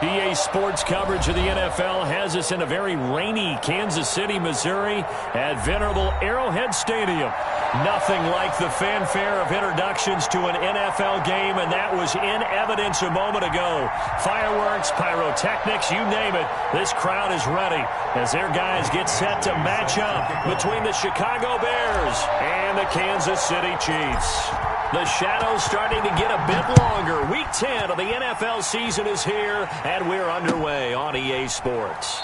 EA Sports coverage of the NFL has us in a very rainy Kansas City, Missouri at venerable Arrowhead Stadium. Nothing like the fanfare of introductions to an NFL game, and that was in evidence a moment ago. Fireworks, pyrotechnics, you name it. This crowd is ready as their guys get set to match up between the Chicago Bears and the Kansas City Chiefs. The shadow's starting to get a bit longer. Week 10 of the NFL season is here, and we're underway on EA Sports.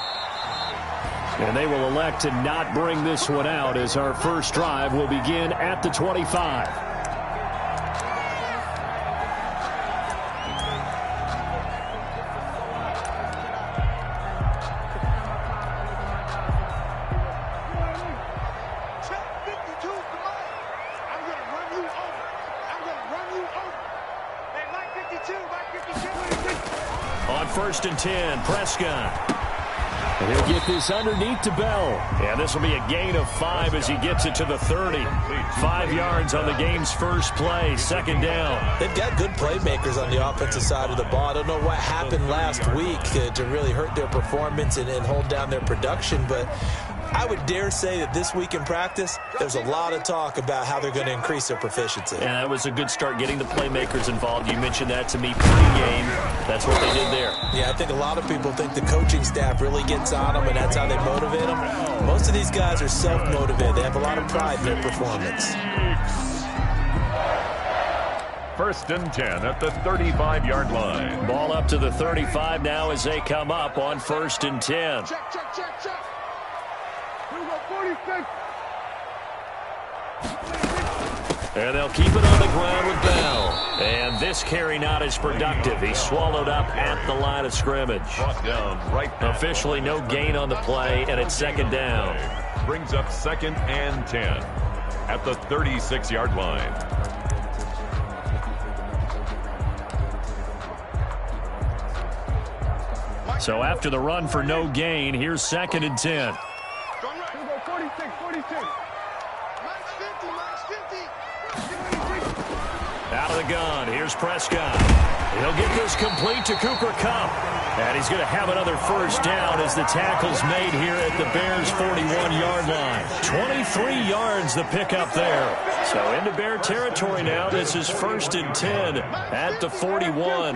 And they will elect to not bring this one out as our first drive will begin at the 25. On 1st and 10, Prescott. And he'll get this underneath to Bell. And this will be a gain of 5 as he gets it to the 30. 5 yards on the game's first play, 2nd down. They've got good playmakers on the offensive side of the ball. I don't know what happened last week to really hurt their performance and hold down their production, but I would dare say that this week in practice, there's a lot of talk about how they're going to increase their proficiency. And that was a good start getting the playmakers involved. You mentioned that to me pre-game. That's what they did there. Yeah, I think a lot of people think the coaching staff really gets on them, and that's how they motivate them. Most of these guys are self-motivated. They have a lot of pride in their performance. 1st and 10 at the 35-yard line. Ball up to the 35 now as they come up on 1st and 10. Check. We got 46. And they'll keep it on the ground with Bell. And this carry not as productive. He's swallowed up at the line of scrimmage. Officially no gain on the play, and it's 2nd down. Brings up 2nd and 10 at the 36-yard line. So after the run for no gain, here's 2nd and 10. 46. Out of the gun, here's Prescott. He'll get this complete to Cooper Kupp. And he's going to have another 1st down as the tackle's made here at the Bears' 41-yard line. 23 yards the pickup there. So into Bear territory now. This is 1st and 10 at the 41.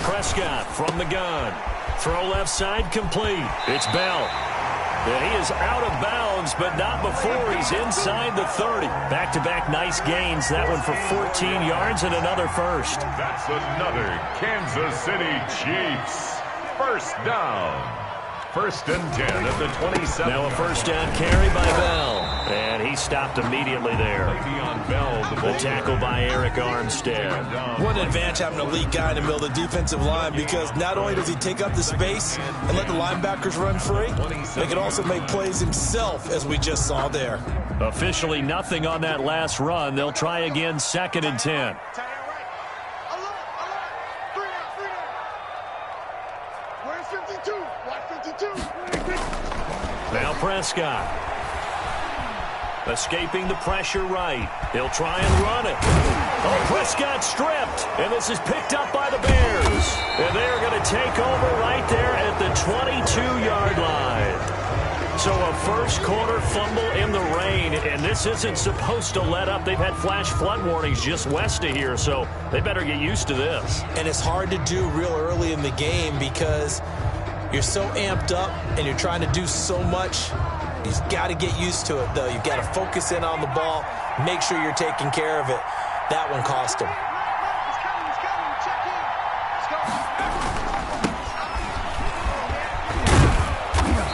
Prescott from the gun. Throw left side complete. It's Bell. And he is out of bounds, but not before he's inside the 30. Back-to-back nice gains. That one for 14 yards and another 1st. That's another Kansas City Chiefs 1st down. 1st and 10 at the 27. Now a 1st down carry by Bell. And he stopped immediately there. The tackle by Eric Armstead. What an advantage having a elite guy in the middle of the defensive line, because not only does he take up the space and let the linebackers run free, they can also make plays himself, as we just saw there. Officially nothing on that last run. They'll try again, 2nd and 10. Now Prescott. Escaping the pressure right. He'll try and run it. Oh, Prescott stripped. And this is picked up by the Bears. And they're going to take over right there at the 22-yard line. So a first quarter fumble in the rain, and this isn't supposed to let up. They've had flash flood warnings just west of here, so they better get used to this. And it's hard to do real early in the game because you're so amped up and you're trying to do so much. You've got to get used to it, though. You've got to focus in on the ball, make sure you're taking care of it. That one cost him.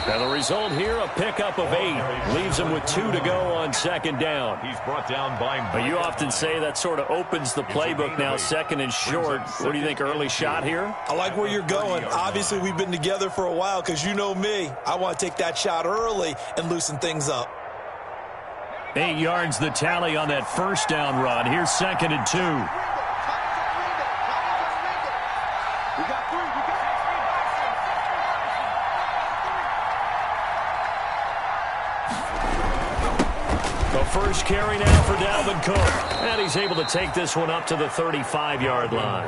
Now the result here, a pickup of 8. Leaves him with 2 to go on 2nd down. He's brought down by... But you often say that sort of opens the playbook now, 2nd and short. What do you think, early shot here? I like where you're going. Obviously, we've been together for a while because you know me. I want to take that shot early and loosen things up. 8 yards the tally on that 1st down run. Here's 2nd and 2. first carry now for Dalvin Cook. And he's able to take this one up to the 35-yard line.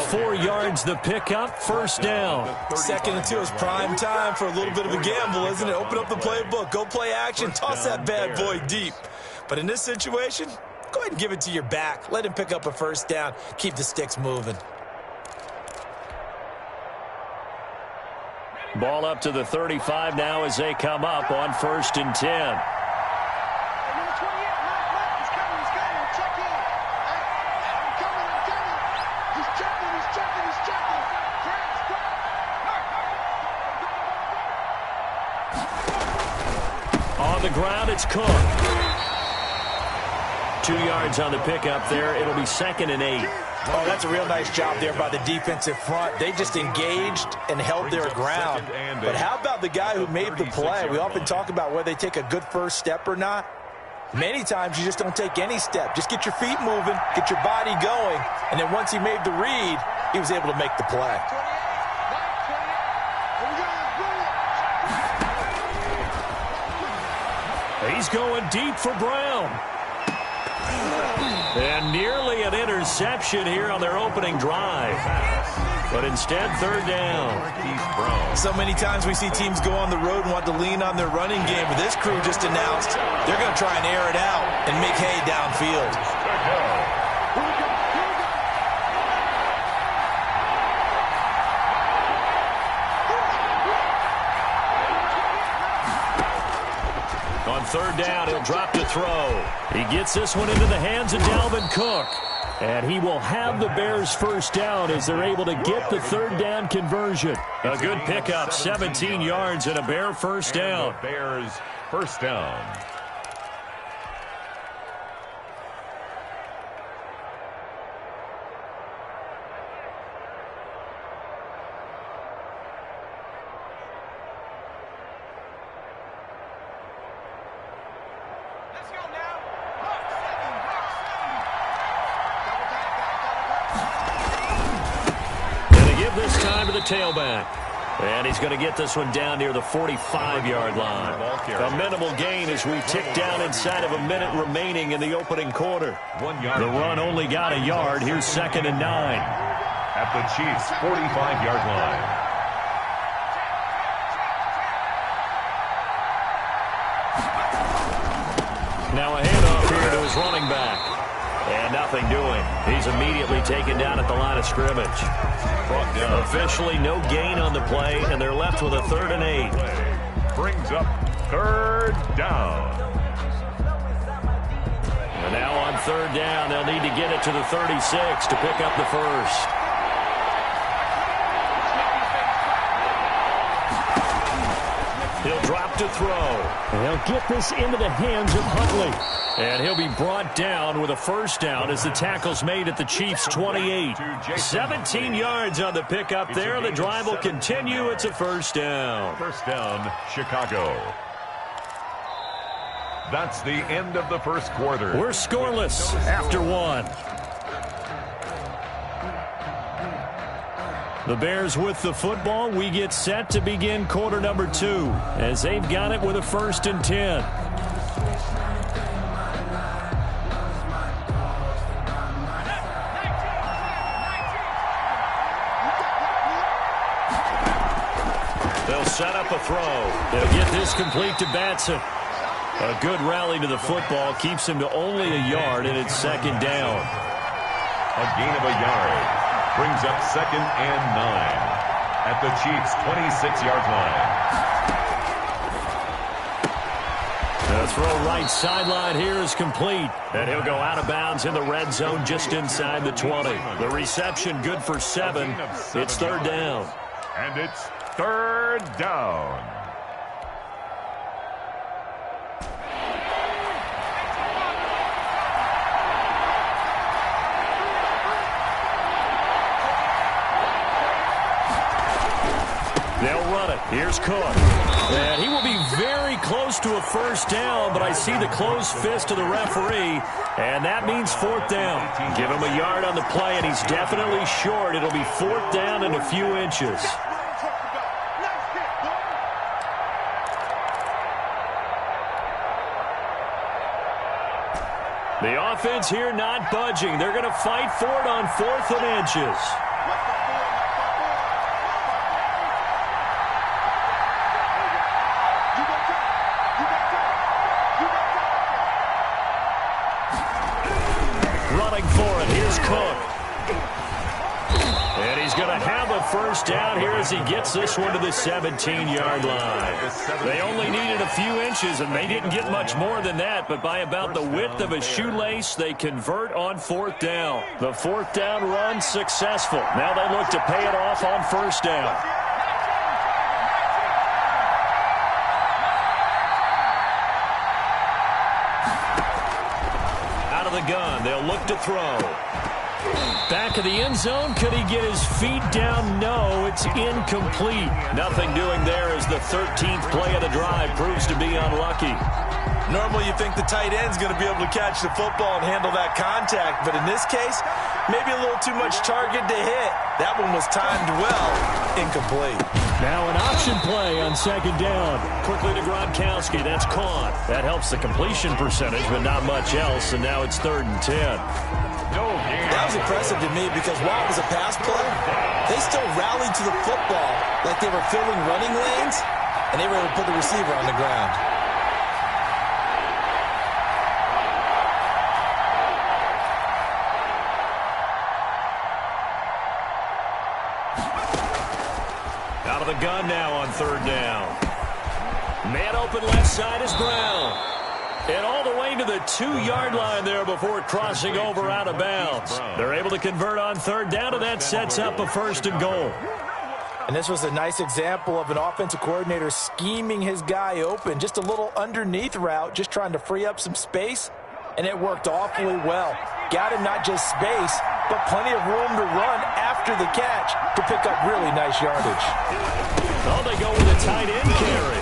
4 yards the pickup, first down. 2nd and 2 is prime time for a little bit of a gamble, isn't it? Open up the playbook, go play action, toss that bad boy deep. But in this situation, go ahead and give it to your back. Let him pick up a first down. Keep the sticks moving. Ball up to the 35 now as they come up on 1st and 10. On the ground, it's Cook. 2 yards on the pickup there. It'll be 2nd and 8. Oh, that's a real nice job there by the defensive front. They just engaged and held their ground. But how about the guy who made the play? We often talk about whether they take a good first step or not. Many times you just don't take any step. Just get your feet moving, get your body going, and then once he made the read, he was able to make the play. He's going deep for Brown. And nearly an interception here on their opening drive. But instead, 3rd down. So many times we see teams go on the road and want to lean on their running game, but this crew just announced they're going to try and air it out and make hay downfield. On 3rd down, he'll drop to throw. He gets this one into the hands of Dalvin Cook. And he will have the Bears first down as they're able to get the 3rd down conversion. A good pickup, 17 yards and a Bear first down. Bears first down. This time to the tailback. And he's going to get this one down near the 45-yard line. A minimal gain as we tick down inside of a minute remaining in the opening quarter. 1 yard. The run only got a yard. Here's 2nd and 9. At the Chiefs' 45-yard line. Now a handoff here to his running back. And nothing doing. He's immediately taken down at the line of scrimmage. Officially no gain on the play, and they're left with a 3rd and 8. Brings up 3rd down. And now on 3rd down, they'll need to get it to the 36 to pick up the first. He'll drop to throw. They'll get this into the hands of Huntley. And he'll be brought down with a first down as the tackle's made at the Chiefs' 28. 17 yards on the pickup there. The drive will continue. It's a first down. First down, Chicago. That's the end of the first quarter. We're scoreless after 1. The Bears with the football. We get set to begin quarter number 2 as they've got it with a 1st and 10. They'll set up a throw. They'll get this complete to Batson. A good rally to the football keeps him to only a yard, and it's 2nd down. A gain of a yard. Brings up 2nd and 9 at the Chiefs' 26-yard line. The throw right sideline here is complete. And he'll go out of bounds in the red zone just inside the 20. The reception good for 7. It's 3rd down. And it's 3rd down. They'll run it. Here's Cook. And he will be very close to a first down, but I see the closed fist of the referee, and that means 4th down. Give him a yard on the play, and he's definitely short. It'll be 4th down and a few inches. The offense here not budging. They're going to fight for it on 4th and inches. Running for it. Here's Cook. And he's going to have a first down here as he gets this one to the 17-yard line. They only needed a few inches, and they didn't get much more than that, but by about the width of a shoelace, they convert on 4th down. The 4th down run successful. Now they look to pay it off on 1st down. Out of the gun, they'll look to throw. Back of the end zone. Could he get his feet down? No, it's incomplete. Nothing doing there as the 13th play of the drive proves to be unlucky. Normally you think the tight end's going to be able to catch the football and handle that contact, but in this case, maybe a little too much target to hit. That one was timed well. Incomplete. Now an option play on 2nd down. Quickly to Gronkowski. That's caught. That helps the completion percentage, but not much else, and now it's 3rd and 10. That was impressive to me because while it was a pass play, they still rallied to the football like they were filling running lanes, and they were able to put the receiver on the ground. Out of the gun now on 3rd down. Man open left side is Brown. And all the way to the 2-yard line there before crossing over out of bounds. They're able to convert on 3rd down, and that sets up a 1st and goal. And this was a nice example of an offensive coordinator scheming his guy open. Just a little underneath route, just trying to free up some space, and it worked awfully well. Got him not just space, but plenty of room to run after the catch to pick up really nice yardage. Oh, they go with a tight end carry.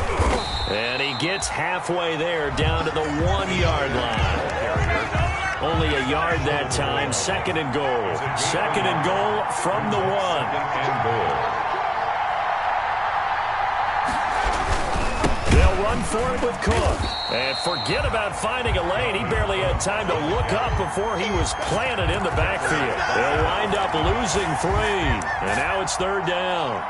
And he gets halfway there, down to the 1-yard line. Only a yard that time. 2nd and goal. 2nd and goal from the 1. They'll run for it with Cook. And forget about finding a lane. He barely had time to look up before he was planted in the backfield. They'll wind up losing 3. And now it's 3rd down.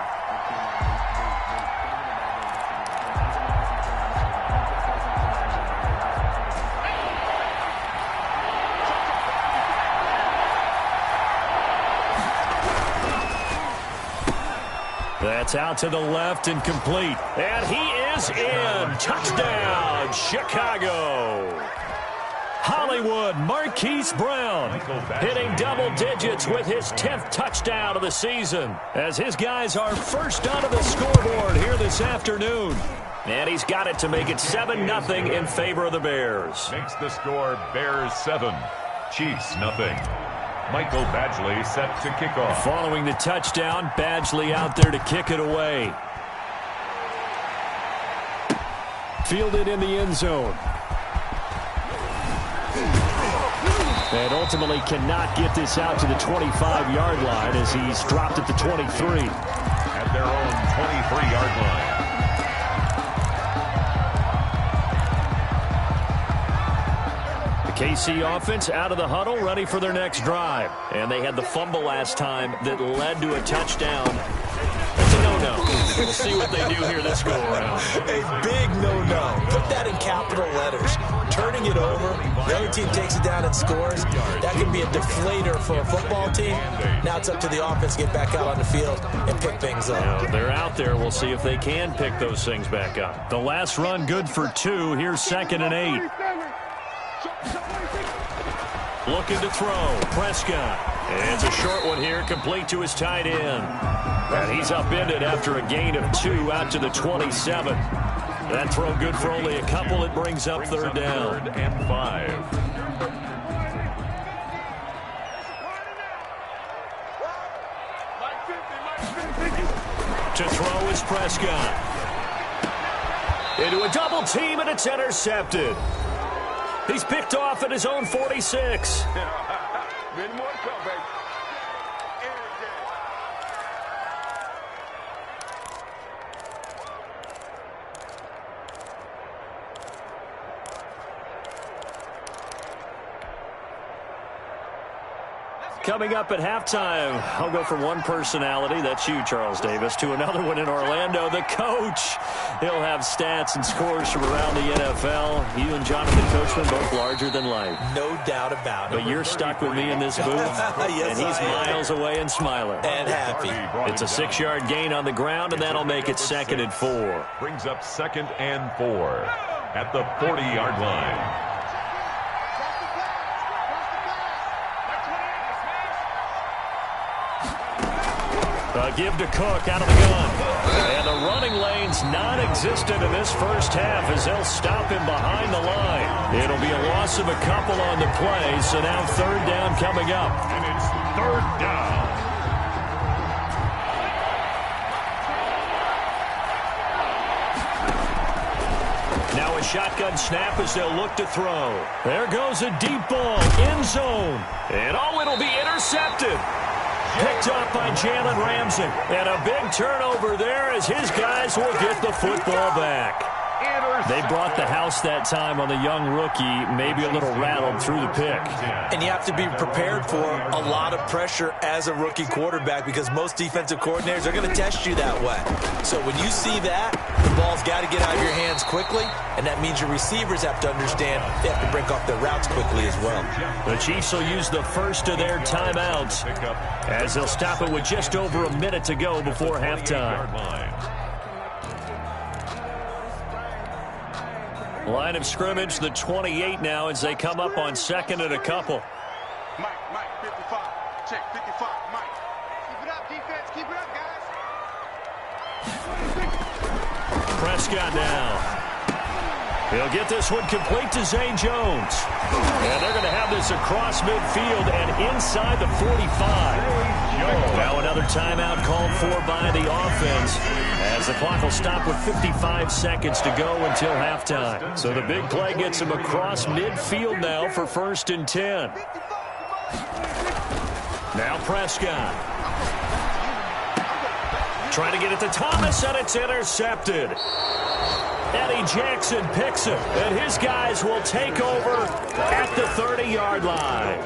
That's out to the left and complete. And he is in. Touchdown, Chicago. Hollywood Marquise Brown hitting double digits with his 10th touchdown of the season as his guys are first onto the scoreboard here this afternoon. And he's got it to make it 7-0 in favor of the Bears. Makes the score Bears 7, Chiefs 0. Michael Badgley set to kick off. Following the touchdown, Badgley out there to kick it away. Fielded in the end zone. And ultimately cannot get this out to the 25-yard line as he's dropped at the 23. At their own 23-yard line. KC offense out of the huddle, ready for their next drive. And they had the fumble last time that led to a touchdown. That's a no-no. We'll see what they do here this go-around. A big no-no. Put that in capital letters. Turning it over, the other team takes it down and scores. That can be a deflator for a football team. Now it's up to the offense to get back out on the field and pick things up. Now, they're out there. We'll see if they can pick those things back up. The last run good for 2. Here's 2nd and 8. Looking to throw. Prescott. It's a short one here, complete to his tight end. And he's upended after a gain of 2 out to the 27. That throw good for only a couple. It brings up 3rd down. 3rd and 5. To throw is Prescott. Into a double team, and it's intercepted. He's picked off at his own 46. Coming up at halftime, I'll go from one personality, that's you, Charles Davis, to another one in Orlando, the coach. He'll have stats and scores from around the NFL. You and Jonathan Coachman, both larger than life. No doubt about it. But you're stuck with me in this booth, yes, and he's miles away and smiling. And happy. It's a 6-yard gain on the ground, and that'll make it 2nd and 4. Brings up 2nd and 4 at the 40-yard line. Give to Cook out of the gun. And the running lane's non-existent in this first half as they'll stop him behind the line. It'll be a loss of a couple on the play, so now 3rd down coming up. And it's 3rd down. Now a shotgun snap as they'll look to throw. There goes a deep ball, end zone. And it'll be intercepted. Picked up by Jalen Ramsey. And a big turnover there as his guys will get the football back. They brought the house that time on the young rookie, maybe a little rattled through the pick. And you have to be prepared for a lot of pressure as a rookie quarterback because most defensive coordinators are going to test you that way. So when you see that, the ball's got to get out of your hands quickly, and that means your receivers have to understand they have to break off their routes quickly as well. The Chiefs will use the first of their timeouts as they'll stop it with just over a minute to go before halftime. Line of scrimmage, the 28 now as they come up on 2nd and a couple. Mike, 55. Check, 55, Mike. Keep it up, defense. Keep it up, guys. Prescott now. He'll get this one complete to Zay Jones. And they're going to have this across midfield and inside the 45. Now another timeout called for by the offense as the clock will stop with 55 seconds to go until halftime. So the big play gets him across midfield now for 1st and 10. Now Prescott. Trying to get it to Thomas, and it's intercepted. Eddie Jackson picks it, and his guys will take over at the 30-yard line.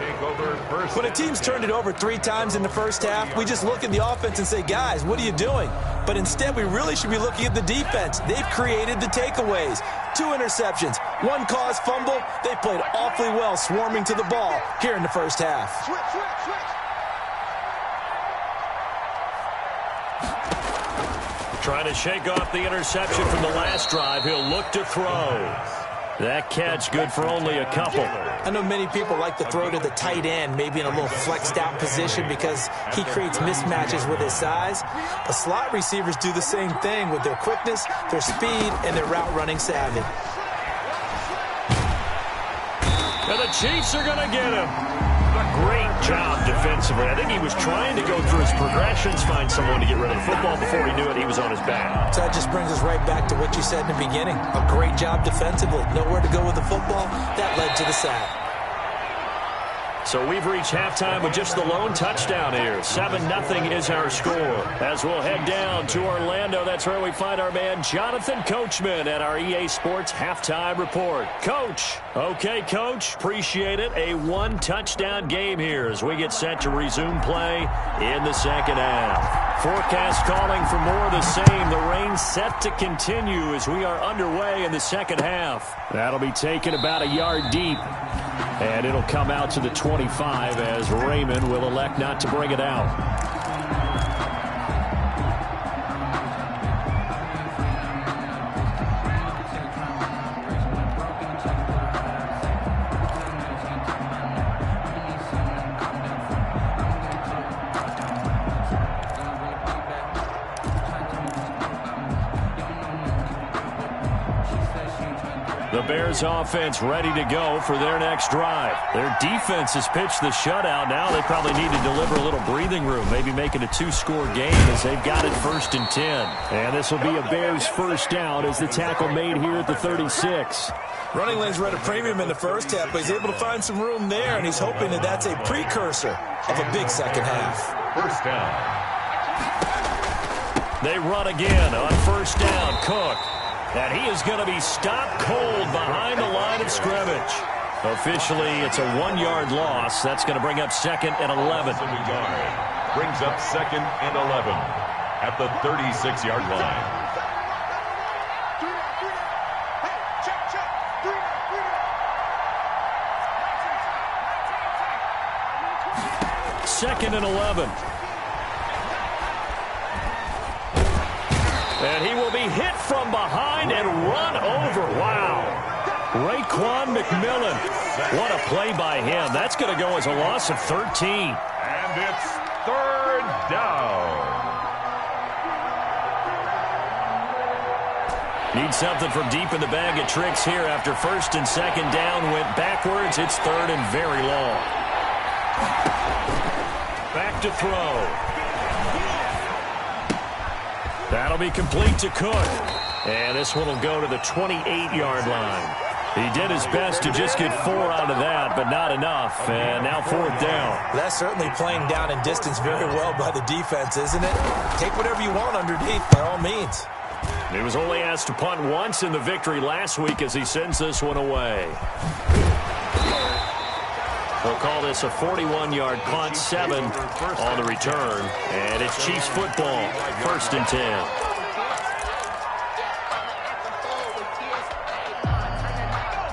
When a team's turned it over 3 times in the first half, we just look at the offense and say, guys, what are you doing? But instead, we really should be looking at the defense. They've created the takeaways. 2 interceptions, 1 caused fumble. They played awfully well swarming to the ball here in the first half. Switch. Trying to shake off the interception from the last drive. He'll look to throw. That catch good for only a couple. I know many people like to throw to the tight end, maybe in a little flexed out position because he creates mismatches with his size. But slot receivers do the same thing with their quickness, their speed, and their route running savvy. And the Chiefs are going to get him. A great job defensively. I think he was trying to go through his progressions, find someone to get rid of the football. Before he knew it, he was on his back. So that just brings us right back to what you said in the beginning. A great job defensively. Nowhere to go with the football. That led to the sack. So we've reached halftime with just the lone touchdown here. 7-0 is our score. As we'll head down to Orlando, that's where we find our man Jonathan Coachman at our EA Sports Halftime Report. Coach. Okay, Coach. Appreciate it. A 1-touchdown game here as we get set to resume play in the second half. Forecast calling for more of the same. The rain set to continue as we are underway in the second half. That'll be taken about a yard deep. And it'll come out to the 25 as Raymond will elect not to bring it out. The Bears offense ready to go for their next drive. Their defense has pitched the shutout. Now they probably need to deliver a little breathing room, maybe make it a 2-score game as they've got it 1st and 10. And this will be a Bears first down as the tackle made here at the 36. Running lanes were at a premium in the first half, but he's able to find some room there, and he's hoping that that's a precursor of a big second half. First down. They run again on first down. Cook. And he is going to be stopped cold behind the line of scrimmage. Officially, it's a 1-yard loss. That's going to bring up 2nd and 11. Brings up 2nd and 11 at the 36-yard line. Second and 11. And he will be hit from behind and run over. Wow. Raekwon McMillan. What a play by him. That's going to go as a loss of 13. And it's 3rd down. Need something from deep in the bag of tricks here after 1st and 2nd down. Went backwards. It's 3rd and very long. Back to throw. That'll be complete to Cook. And this one will go to the 28-yard line. He did his best to just get 4 out of that, but not enough. And now 4th down. That's certainly playing down in distance very well by the defense, isn't it? Take whatever you want underneath, by all means. He was only asked to punt once in the victory last week as he sends this one away. We'll call this a 41-yard punt, 7 on the return. And it's Chiefs football, 1st and 10.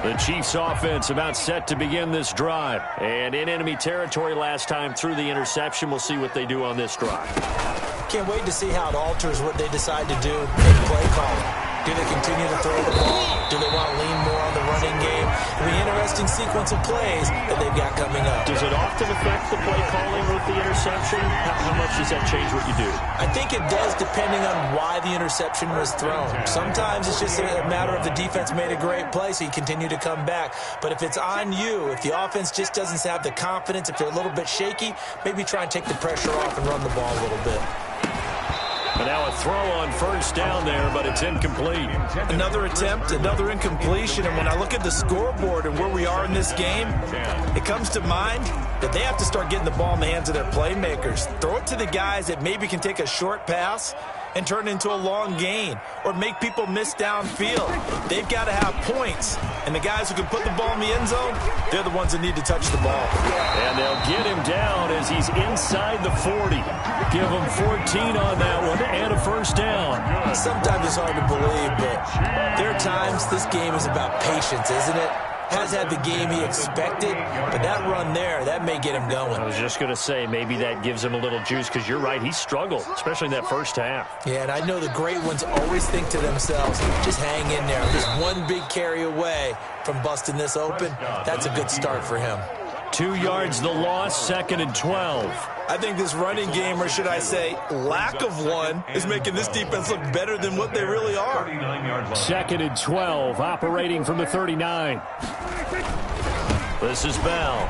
The Chiefs offense about set to begin this drive. And in enemy territory last time through the interception. We'll see what they do on this drive. Can't wait to see how it alters what they decide to do in play calling. Do they continue to throw the ball? Do they want to lean more on the running game? It'll be an interesting sequence of plays that they've got coming up. Does it often affect the play calling with the interception? How much does that change what you do? I think it does depending on why the interception was thrown. Sometimes it's just a matter of the defense made a great play, so you continue to come back. But if it's on you, if the offense just doesn't have the confidence, if they're a little bit shaky, maybe try and take the pressure off and run the ball a little bit. But now a throw on 1st down there, but it's incomplete. Another attempt, another incompletion, and when I look at the scoreboard and where we are in this game, it comes to mind that they have to start getting the ball in the hands of their playmakers. Throw it to the guys that maybe can take a short pass and turn it into a long gain or make people miss downfield. They've got to have points, and the guys who can put the ball in the end zone, they're the ones that need to touch the ball. And they'll get him down as he's inside the 40. Give him 14 on that one and a 1st down. Sometimes it's hard to believe, but there are times this game is about patience, isn't it? Has had the game he expected, but that run there, that may get him going. I was just going to say, maybe that gives him a little juice, because you're right, he struggled, especially in that 1st half. Yeah, and I know the great ones always think to themselves, just hang in there. I'm just one big carry away from busting this open. That's a good start for him. 2 yards the loss, 2nd and 12. I think this running game, or should I say lack of one, is making this defense look better than what they really are. 2nd and 12, operating from the 39. This is Bell.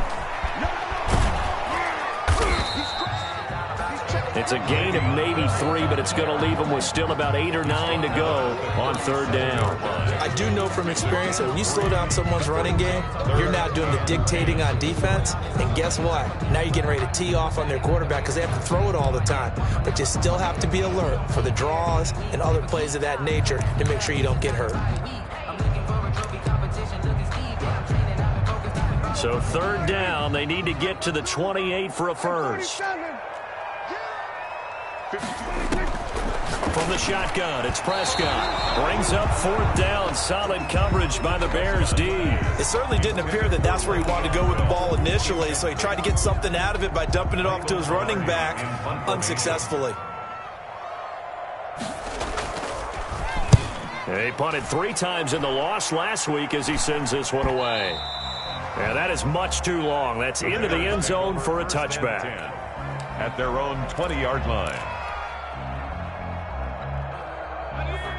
It's a gain of maybe 3, but it's going to leave them with still about 8 or 9 to go on 3rd down. I do know from experience that when you slow down someone's running game, you're now doing the dictating on defense. And guess what? Now you're getting ready to tee off on their quarterback because they have to throw it all the time. But you still have to be alert for the draws and other plays of that nature to make sure you don't get hurt. So 3rd down, they need to get to the 28 for a 1st. From the shotgun, it's Prescott. Brings up 4th down. Solid coverage by the Bears D. It certainly didn't appear that that's where he wanted to go with the ball initially, so he tried to get something out of it by dumping it off to his running back unsuccessfully. He punted 3 times in the loss last week as he sends this one away. And that is much too long. That's into the end zone for a touchback. At their own 20-yard line.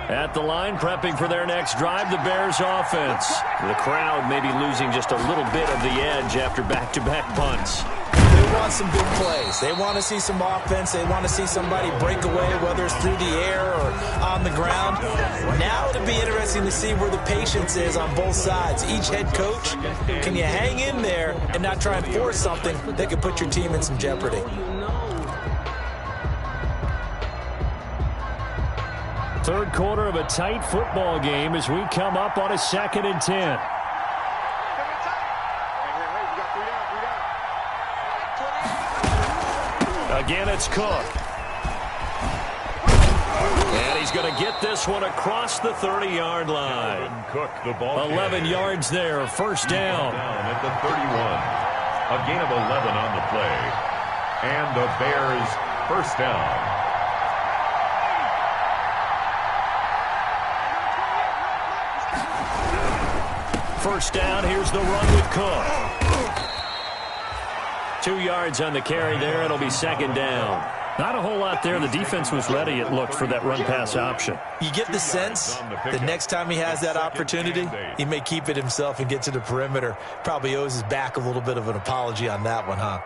At the line, prepping for their next drive, the Bears offense. The crowd may be losing just a little bit of the edge after back-to-back punts. They want some big plays. They want to see some offense. They want to see somebody break away, whether it's through the air or on the ground. Now it'll be interesting to see where the patience is on both sides. Each head coach, can you hang in there and not try and force something that could put your team in some jeopardy? Third quarter of a tight football game as we come up on a 2nd and 10. Again, it's Cook. And he's going to get this one across the 30-yard line. Cook, the ball 11 yards there, first down. At the 31. A gain of 11 on the play. And the Bears first down. First down, here's the run with Cook. 2 yards on the carry there. It'll be second down. Not a whole lot there. The defense was ready, it looked, for that run-pass option. You get the sense the next time he has that opportunity, he may keep it himself and get to the perimeter. Probably owes his back a little bit of an apology on that one, huh?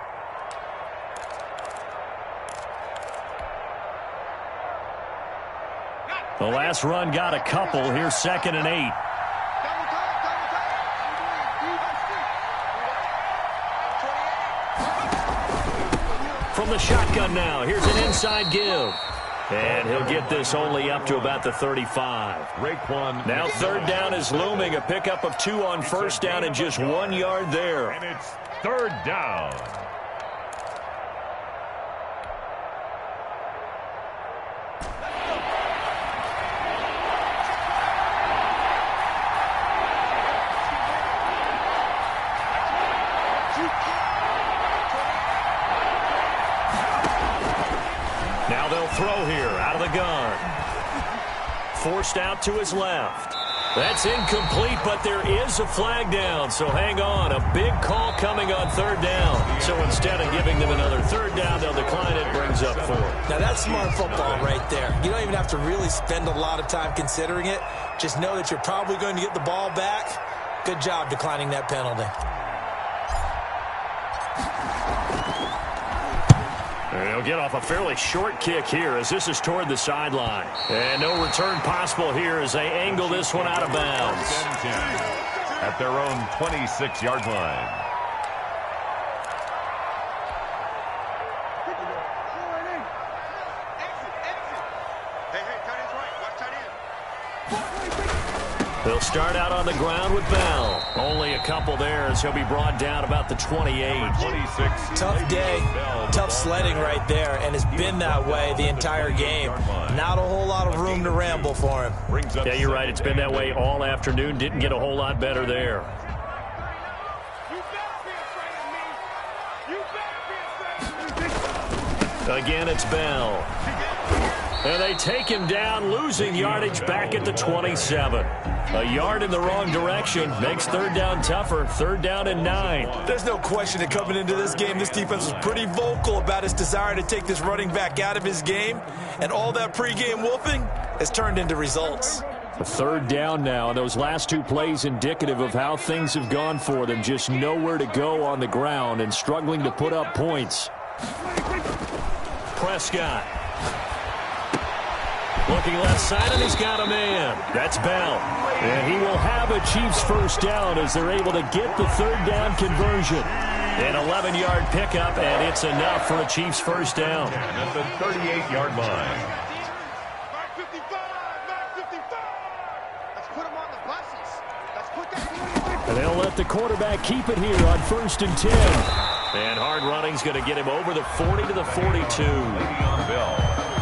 The last run got a couple. Here's 2nd and 8. From the shotgun now, here's an inside give. And he'll get this only up to about the 35. Now third down is looming. A pickup of 2 on first down and just 1 yard there. And it's third down. Now they'll throw here out of the gun. Forced out to his left. That's incomplete, but there is a flag down, so hang on. A big call coming on third down. So instead of giving them another third down, they'll decline it, brings up 4. Now that's smart football right there. You don't even have to really spend a lot of time considering it. Just know that you're probably going to get the ball back. Good job declining that penalty. They'll get off a fairly short kick here as this is toward the sideline. And no return possible here as they angle this one out of bounds. At their own 26-yard line. They'll start out on the ground with Bell. Only a couple there as he'll be brought down about the 28. Tough day, tough sledding right there, and it's been that way the entire game. Not a whole lot of room to ramble for him. Yeah, you're right. It's been that way all afternoon. Didn't get a whole lot better there. Again, it's Bell. And they take him down, losing yardage back at the 27. A yard in the wrong direction makes third down tougher. Third down and 9. There's no question that coming into this game, this defense was pretty vocal about its desire to take this running back out of his game. And all that pregame wolfing has turned into results. A third down now, and those last 2 plays indicative of how things have gone for them. Just nowhere to go on the ground and struggling to put up points. Prescott. Looking left side, and he's got a man. That's Bell. And he will have a Chiefs first down as they're able to get the third down conversion. An 11-yard pickup, and it's enough for a Chiefs first down. At the 38-yard line. Mark 55, Mark 55. Let's put him on the buses. Let's put that. And they'll let the quarterback keep it here on 1st and 10. And hard running's going to get him over the 40 to the 42.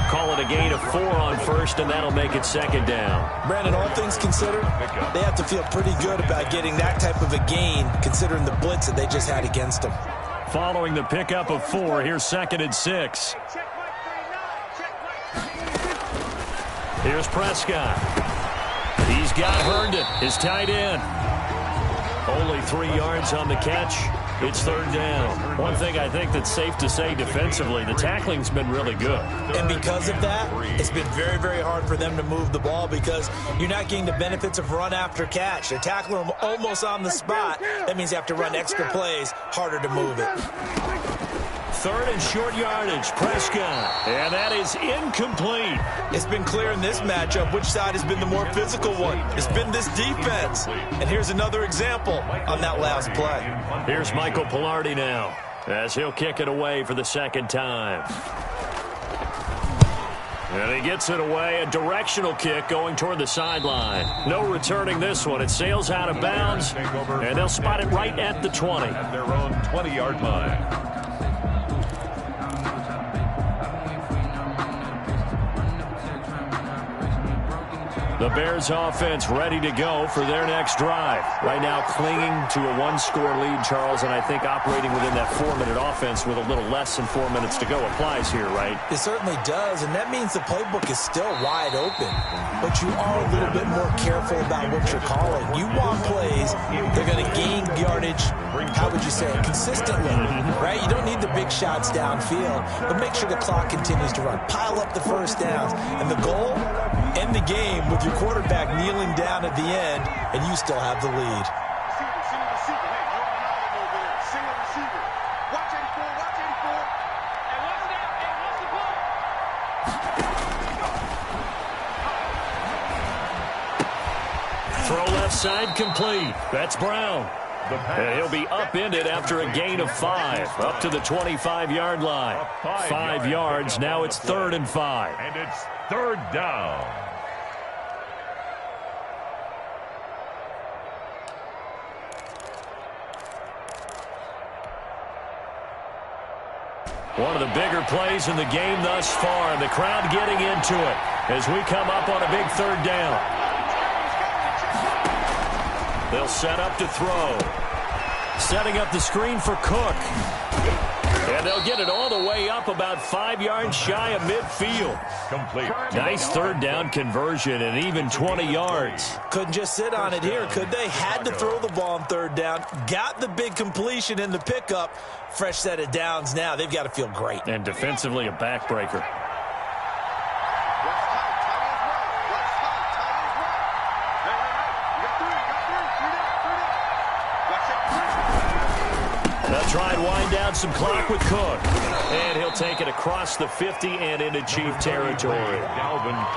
Call it a gain of 4 on first, and that'll make it second down. Brandon, all things considered, they have to feel pretty good about getting that type of a gain, considering the blitz that they just had against them. Following the pickup of 4, here's 2nd and 6. Here's Prescott. He's got Herndon, his tight end. Only 3 yards on the catch. It's third down. One thing I think that's safe to say defensively, the tackling's been really good. And because of that, it's been very, very hard for them to move the ball because you're not getting the benefits of run after catch. They're tackling them almost on the spot. That means you have to run extra plays, harder to move it. Third and short yardage, Prescott. And that is incomplete. It's been clear in this matchup which side has been the more physical one. It's been this defense. And here's another example on that last play. Here's Michael Pilardi now as he'll kick it away for the second time. And he gets it away, a directional kick going toward the sideline. No returning this one. It sails out of bounds, and they'll spot it right at the 20. At their own 20-yard line. The Bears offense ready to go for their next drive. Right now clinging to a one-score lead, Charles, and I think operating within that 4-minute offense with a little less than 4 minutes to go applies here, right? It certainly does, and that means the playbook is still wide open. But you are a little bit more careful about what you're calling. You want plays, they're going to gain yardage, how would you say it, consistently, right? You don't need the big shots downfield, but make sure the clock continues to run. Pile up the first downs, and the goal, end the game with your quarterback kneeling down at the end, and you still have the lead. Single receiver. Hey, you're on an island over there. Single receiver. Watch 84. Watch 84. And watch that. Hey, watch the ball. Throw left side complete. That's Brown. And he'll be upended after a gain of 5, up to the 25-yard line. 5 yards, now it's 3rd and 5. And it's 3rd down. One of the bigger plays in the game thus far, and the crowd getting into it as we come up on a big 3rd down. They'll set up to throw. Setting up the screen for Cook. And they'll get it all the way up about 5 yards shy of midfield. Complete. Nice 3rd down conversion and even 20 yards. Couldn't just sit on it here, could they? Had to throw the ball on 3rd down. Got the big completion in the pickup. Fresh set of downs now. They've got to feel great. And defensively a backbreaker. Try and wind down some clock with Cook. And he'll take it across the 50 and into Chief territory.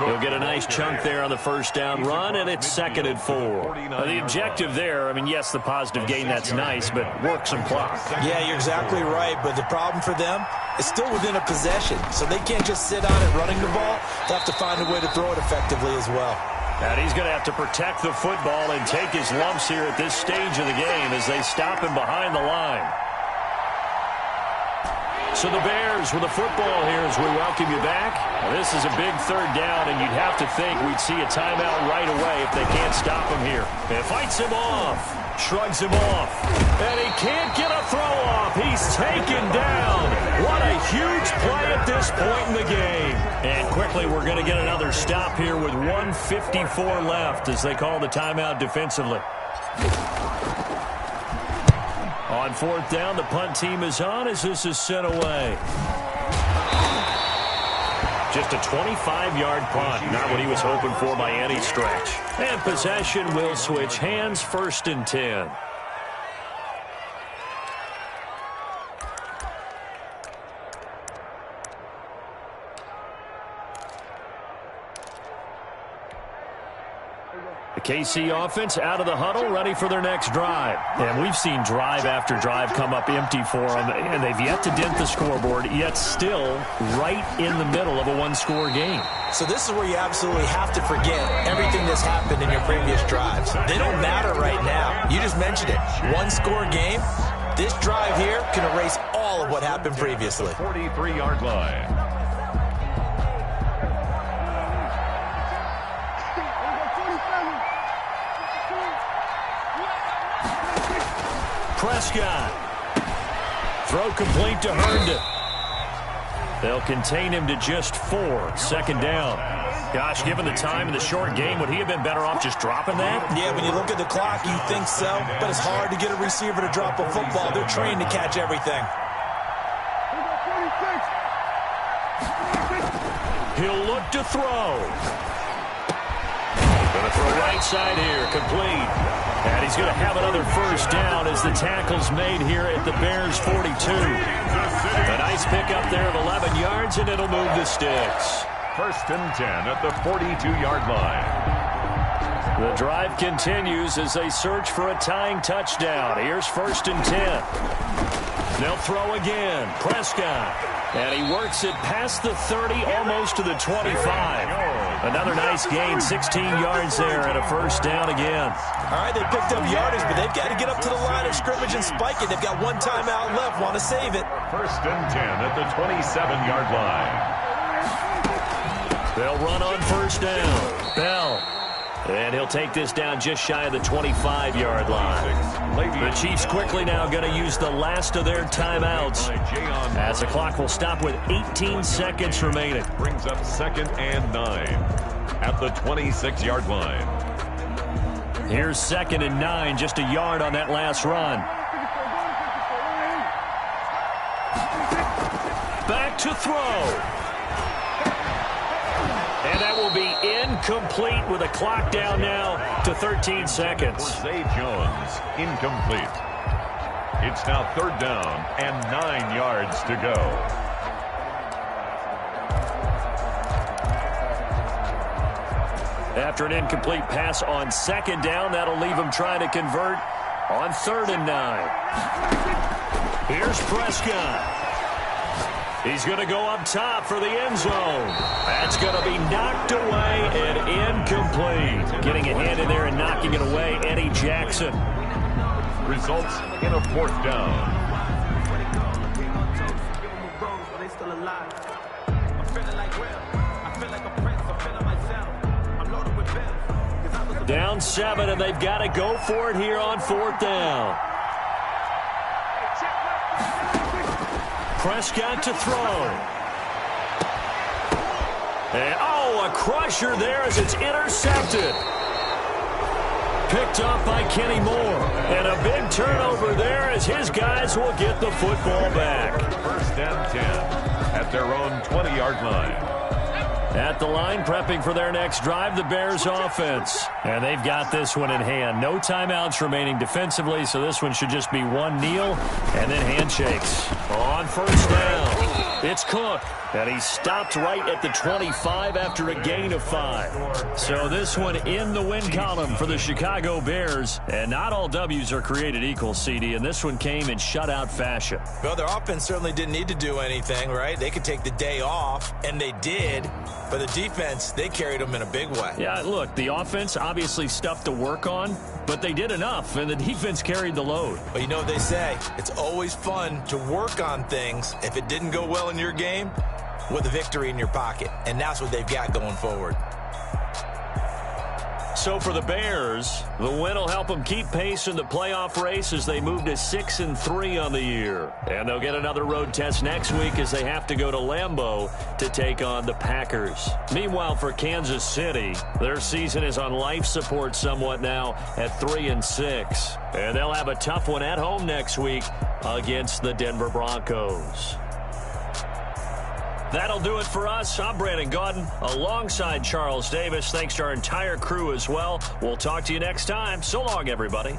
He'll get a nice chunk there on the 1st down run, and it's 2nd and 4. The objective there, I mean, yes, the positive gain, that's nice, but work some clock. Yeah, you're exactly right, but the problem for them is still within a possession, so they can't just sit on it running the ball. They'll have to find a way to throw it effectively as well. And he's going to have to protect the football and take his lumps here at this stage of the game as they stop him behind the line. So the Bears with the football here as we welcome you back. Well, this is a big 3rd down, and you'd have to think we'd see a timeout right away if they can't stop him here. And fights him off, shrugs him off, and he can't get a throw off. He's taken down. What a huge play at this point in the game. And quickly we're going to get another stop here with 1:54 left as they call the timeout defensively. On 4th down, the punt team is on as this is sent away. Just a 25-yard punt, not what he was hoping for by any stretch. And possession will switch hands, 1st and 10. The KC offense out of the huddle, ready for their next drive. And we've seen drive after drive come up empty for them, and they've yet to dent the scoreboard, yet still right in the middle of a one-score game. So this is where you absolutely have to forget everything that's happened in your previous drives. They don't matter right now. You just mentioned it. One-score game. This drive here can erase all of what happened previously. 43-yard line. Prescott. Throw complete to Herndon. They'll contain him to just 4. 2nd down. Gosh, given the time in the short game, would he have been better off just dropping that? Yeah, when you look at the clock, you think so, but it's hard to get a receiver to drop a football. They're trained to catch everything. He'll look to throw. Going to throw right side here, complete. And he's going to have another 1st down as the tackle's made here at the Bears' 42. A nice pickup there of 11 yards, and it'll move the sticks. 1st and 10 at the 42-yard line. The drive continues as they search for a tying touchdown. Here's 1st and 10. They'll throw again. Prescott. And he works it past the 30, almost to the 25. Another nice gain, 16 yards there, and a 1st down again. All right, they picked up yardage, but they've got to get up to the line of scrimmage and spike it. They've got one timeout left, want to save it. 1st and 10 at the 27-yard line. They'll run on 1st down. Bell And he'll take this down just shy of the 25-yard line. The Chiefs quickly now going to use the last of their timeouts as the clock will stop with 18 seconds remaining. Brings up 2nd and 9 at the 26-yard line. Here's 2nd and 9, just a yard on that last run. Back to throw. And that will be incomplete with a clock down now to 13 seconds. For Zay Jones, incomplete. It's now 3rd down and 9 yards to go. After an incomplete pass on 2nd down, that'll leave him trying to convert on 3rd and 9. Here's Prescott. He's going to go up top for the end zone. That's going to be knocked away and incomplete. Getting a hand in there and knocking it away, Eddie Jackson. Results in a 4th down. Down 7, and they've got to go for it here on 4th down. Prescott to throw. And, a crusher there as it's intercepted. Picked up by Kenny Moore. And a big turnover there as his guys will get the football back. 1st and 10 at their own 20-yard line. At the line, prepping for their next drive, the Bears offense. And they've got this one in hand. No timeouts remaining defensively, so this one should just be one kneel and then handshakes. On 1st down, it's Cook. And he stopped right at the 25 after a gain of 5. So this one in the win column for the Chicago Bears. And not all W's are created equal, CD, and this one came in shutout fashion. Well, their offense certainly didn't need to do anything, right? They could take the day off, and they did. But the defense, they carried them in a big way. Yeah, look, the offense obviously stuff to work on, but they did enough, and the defense carried the load. Well, you know what they say. It's always fun to work on things. If it didn't go well in your game, with a victory in your pocket, and that's what they've got going forward. So for the Bears, the win will help them keep pace in the playoff race as they move to 6-3 on the year. And they'll get another road test next week as they have to go to Lambeau to take on the Packers. Meanwhile, for Kansas City, their season is on life support somewhat now at 3-6. And they'll have a tough one at home next week against the Denver Broncos. That'll do it for us. I'm Brandon Gaudin alongside Charles Davis. Thanks to our entire crew as well. We'll talk to you next time. So long, everybody.